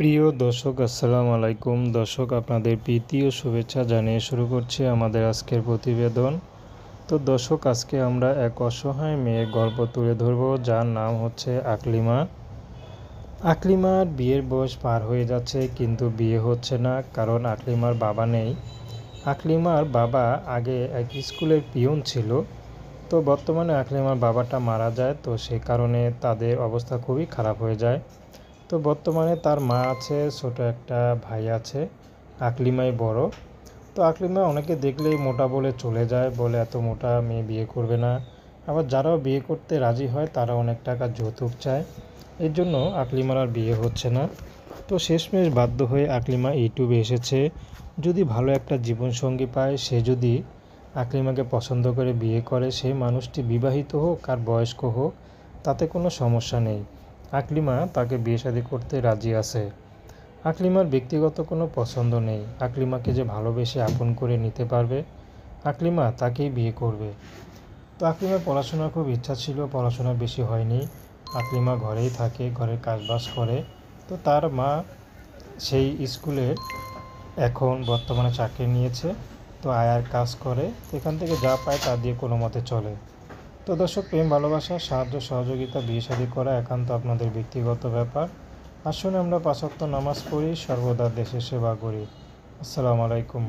প্রিয় দর্শক আসসালামু আলাইকুম। দর্শক আপনাদের প্রীতি ও শুভেচ্ছা জানিয়ে শুরু করছি আমাদের আজকের প্রতিবেদন। তো দর্শক আজকে আমরা এক অসহায় মেয়ের গল্প তুলে ধরব, যার নাম হচ্ছে আকলিমা। আকলিমার বিয়ের বয়স পার হয়ে যাচ্ছে, কিন্তু বিয়ে হচ্ছে না, কারণ আকলিমার বাবা নেই। আকলিমার বাবা আগে এক স্কুলের পিয়ন ছিল। তো বর্তমানে আকলিমার বাবাটা মারা যায়, তো সে কারণে তাদের অবস্থা খুবই খারাপ হয়ে যায়। তো বর্তমানে তার মা আছে, ছোট একটা ভাই আছে, আকলিমাই বড়। তো আকলিমা অনেকে দেখলেই মোটা বলে চলে যায়, বলে এত মোটা মেয়ে বিয়ে করবে না। আবার যারাও বিয়ে করতে রাজি হয় তারা অনেক টাকা যৌতুক চায়। এর জন্য আকলিমার আর বিয়ে হচ্ছে না। তো শেষমেশ বাধ্য হয়ে আকলিমা ইউটিউবে এসেছে। যদি ভালো একটা জীবনসঙ্গী পায়, সে যদি আকলিমাকে পছন্দ করে বিয়ে করে, সেই মানুষটি বিবাহিত হোক আর বয়স্ক হোক, তাতে কোনো সমস্যা নেই। আকলিমা তাকে বিয়ে শাদী করতে রাজি আছে। আকলিমার ব্যক্তিগত কোনো পছন্দ নেই। আকলিমাকে যে ভালোবেসে আপন করে নিতে পারবে, আকলিমা তাকেই বিয়ে করবে। তো আকলিমার পড়াশোনার খুব ইচ্ছা ছিল, পড়াশোনা বেশি হয়নি। আকলিমা ঘরেই থাকে, ঘরের কাজবাজ করে। তো তার মা সেই স্কুলের এখন বর্তমানে চাকরি নিয়েছে। তো আয়ার কাজ করে, এখান থেকে যা পায় তা দিয়ে কোনো মতে চলে। তো দর্শক, প্রেম ভালোবাসা সাহায্য সহযোগিতা বিয়ে শাদী করা একান্ত আপনাদের ব্যক্তিগত ব্যাপার। আসুন আমরা ৫ ওয়াক্ত নামাজ পড়ি, সর্বদা দেশের সেবা করি। আসসালামু আলাইকুম।